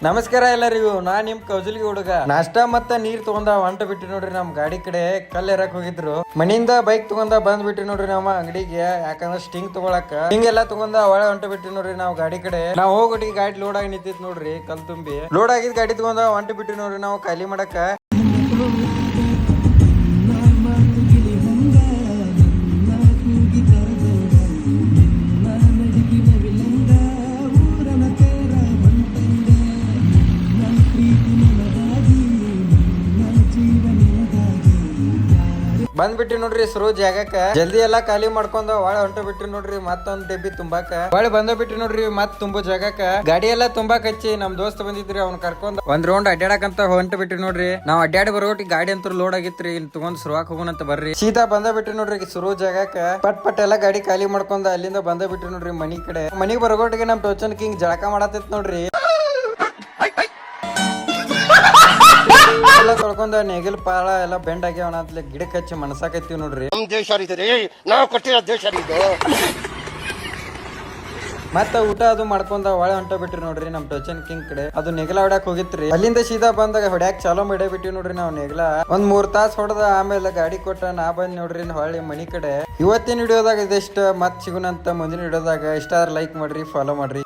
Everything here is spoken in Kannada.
ನಮಸ್ಕಾರ ಎಲ್ಲರಿಗೂ, ನಾ ನಿಮ್ ಕೌಜಲ್ಗಿ ಹುಡುಗ. ನಾಷ್ಟಾ ಮತ್ತ ನೀರ್ ತಗೊಂಡ ಹೊಂಟ ಬಿಟ್ಟಿ ನೋಡ್ರಿ. ನಮ್ ಗಾಡಿ ಕಡೆ ಕಲ್ ಎರಕ್ ಹೋಗಿದ್ರು. ಮನಿಯಿಂದ ಬೈಕ್ ತಗೊಂಡ ಬಂದ್ ಬಿಟ್ಟಿ ನೋಡ್ರಿ ನಮ್ಮ ಅಂಗಡಿಗೆ. ಯಾಕಂದ್ರ ಸ್ಟಿಂಗ್ ತಗೊಳಕ ಸ್ಟಿಂಗ್ ಎಲ್ಲಾ ತಗೊಂಡ ಒಳಗೆ ಹೊಂಟ ಬಿಟ್ಟಿ ನೋಡ್ರಿ ನಾವು ಗಾಡಿ ಕಡೆ. ನಾವ್ ಹೋಗಿ ಗಾಡಿ ಲೋಡ್ ಆಗಿ ನಿಂತಿತ್ ನೋಡ್ರಿ, ಕಲ್ ತುಂಬಿ ಲೋಡ್ ಆಗಿದ್ ಗಾಡಿ ತಗೊಂಡ ಹೊಂಟ ಬಿಟ್ಟಿ ನೋಡ್ರಿ ನಾವು ಖಾಲಿ ಮಾಡಕ. ಬಂದ್ಬಿಟ್ಟಿ ನೋಡ್ರಿ ಸರೋ ಜಾಗಕ್ಕ. ಜಲ್ದಿ ಎಲ್ಲಾ ಖಾಲಿ ಮಾಡ್ಕೊಂಡ ಒಳ ಹೊಂಟ ಬಿಟ್ರಿ ನೋಡ್ರಿ. ಮತ್ತೊಂದ್ ಡೆಬ್ಬಿ ತುಂಬಾಕ ಒಳ್ಳೆ ಬಂದ ಬಿಟ್ರಿ ನೋಡ್ರಿ. ಮತ್ ತುಂಬೋ ಜಾಗಕ್ಕ ಗಾಡಿ ಎಲ್ಲಾ ತುಂಬಾಕ್ ಹಚ್ಚಿ ನಮ್ ದೋಸ್ತ್ ಬಂದಿದ್ರಿ, ಅವ್ನ ಕರ್ಕೊಂಡ್ ಒಂದ್ ರೌಂಡ್ ಅಡ್ಡಾಡಕಂತ ಹೊಂಟ ಬಿಟ್ರಿ ನೋಡ್ರಿ. ನಾವ್ ಅಡ್ಡಾಡಿ ಬರೋಟಿ ಗಾಡಿ ಅಂತ ಲೋಡ್ ಆಗಿತ್ರಿ. ಇಲ್ಲಿ ತಗೊಂಡ್ ಸುರುವಾಕ್ ಹೋಗೋಣಂತ ಬರ್ರಿ. ಸೀದಾ ಬಂದ ಬಿಟ್ರಿ ನೋಡ್ರಿ ಸರೋ ಜಾಗಕ್ಕ. ಪಟ್ ಎಲ್ಲಾ ಗಾಡಿ ಖಾಲಿ ಮಾಡ್ಕೊಂಡ ಅಲ್ಲಿಂದ ಬಂದ ಬಿಟ್ರಿ ನೋಡ್ರಿ ಮನಿ ಕಡೆ. ಮನಿಗ್ ಬರೋಟಿಗೆ ನಮ್ ಟೋಚನ್ ಕಿಂಗ್ ಜಳಕ ಮಾಡತೈತ್ ನೋಡ್ರಿ. ಎಲ್ಲ ತೊಳ್ಕೊಂಡ ನೇಗಿಲ್ ಪಾಳ ಎಲ್ಲ ಬೆಂಡ್ ಆಗ್ಯಾವ. ಗಿಡಕ್ಕೆ ಹಚ್ಚಿ ಮನಸಾಕೈತಿವ್ ನೋಡ್ರಿ. ನಮ್ ದೇಶ ನಾವು ಕೊಟ್ಟಿರೋ ದೇಶ ಇದು. ಮತ್ತ ಊಟ ಅದು ಮಾಡ್ಕೊಂಡ ಒಳೆ ಹೊಂಟ ಬಿಟ್ರಿ ನೋಡ್ರಿ ನಮ್ ಟೋಚನ್ ಕಿಂಗ್ ಕಡೆ. ಅದು ನೆಗಲ ಹೊಡ್ಯಾಕ್ ಹೋಗಿತ್ರಿ. ಅಲ್ಲಿಂದ ಸೀದಾ ಬಂದಾಗ ಹೊಡ್ಯಾಕ್ ಚಾಲೋ ಮಾಡೇ ಬಿಟ್ಟಿವಿ ನೋಡ್ರಿ ನಾವ್ ನೆಗಲ. ಒಂದ್ 3 ತಾಸ್ ಹೊಡೆದ ಆಮೇಲೆ ಗಾಡಿ ಕೊಟ್ಟ ನಾ ಬಂದ್ ನೋಡ್ರಿ ಹೊಳ್ಳಿ ಮನಿ ಕಡೆ. ಇವತ್ತಿನ ವಿಡಿಯೋದಾಗ ಇದಿಷ್ಟ. ಮತ್ ಸಿಗುನಂತ ಮುಂದಿನ ವಿಡಿಯೋದಾಗ. ಇಷ್ಟ ಆದ್ರೆ ಲೈಕ್ ಮಾಡ್ರಿ, ಫಾಲೋ ಮಾಡ್ರಿ.